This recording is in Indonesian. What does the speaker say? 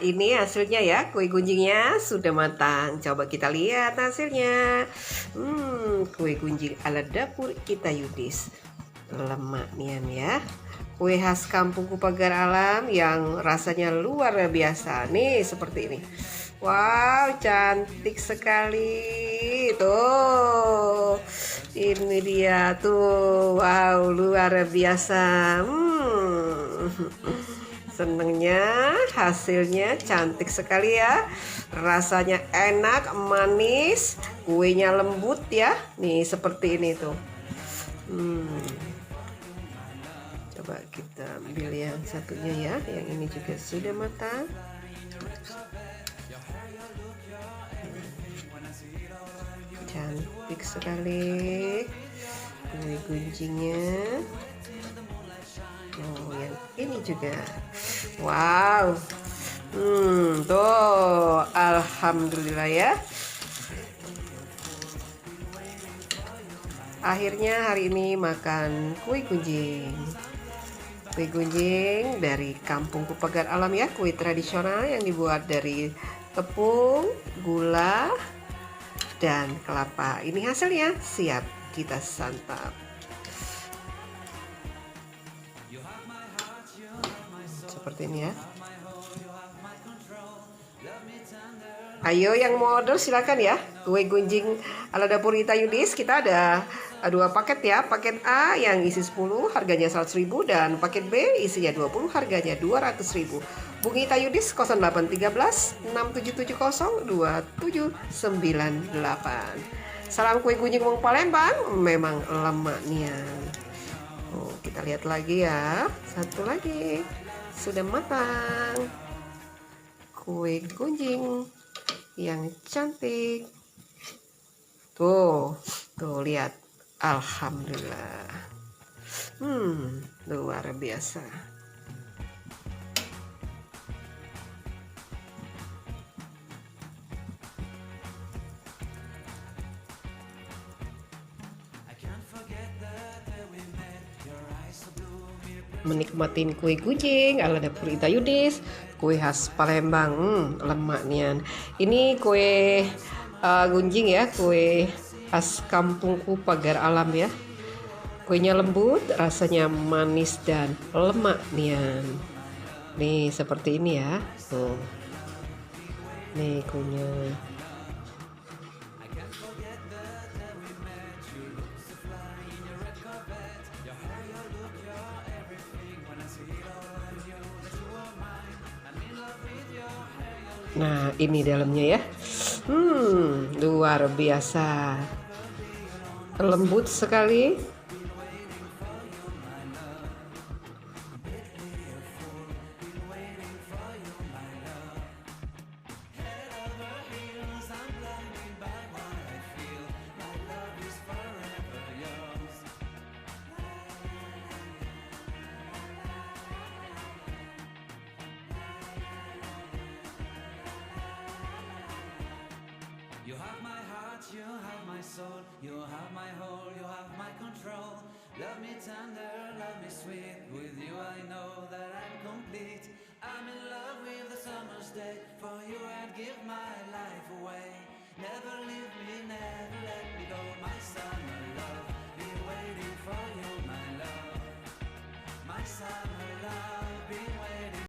ini hasilnya ya, kue gunjingnya sudah matang. Coba kita lihat hasilnya. Kue gunjing ala dapur kita Yudis. Lemak nian ya. Kue khas kampungku pagar alam yang rasanya luar biasa. Nih seperti ini. Wow, cantik sekali. Tuh. Ini dia tuh. Wow, luar biasa. Senengnya hasilnya cantik sekali ya. Rasanya enak, manis, kuenya lembut ya. Nih seperti ini tuh. Coba kita ambil yang satunya ya. Yang ini juga sudah matang. Cantik sekali kue gunjingnya. Oh, yang ini juga. Wow. Tuh, alhamdulillah ya. Akhirnya hari ini makan kue gunjing. Kue gunjing dari kampungku pagar alam ya, kue tradisional yang dibuat dari tepung, gula, dan kelapa. Ini hasilnya, siap kita santap. Seperti ini ya. Ayo yang mau order silakan ya. Kue gunjing ala dapur Ita Yudis, kita ada 2 paket ya. Paket A yang isi 10 harganya 100.000 dan paket B isinya 20 harganya 200.000. Bungi Ita Yudis 0813 6770 2798. Salam kue gunjing wong Palembang, memang lemaknya. Oh, kita lihat lagi ya. Satu lagi sudah matang. Kue gunjing yang cantik. Tuh lihat. Alhamdulillah. Luar biasa. Menikmatin kue gunjing ala dapur Ita Yudis, kue khas Palembang, lemaknya. Ini kue gunjing ya, kue khas kampungku pagar alam ya. Kuenya lembut, rasanya manis dan lemak nian. Nih seperti ini ya. Tuh. Nih kuenya. Nah, ini dalamnya ya. Luar biasa. Lembut sekali. You have my heart, you have my soul, you have my whole, you have my control. Love me tender, love me sweet, with you I know that I'm complete. I'm in love with the summer's day, for you I'd give my life away. Never leave me, never let me go, my summer love, be waiting for you, my love, my summer love.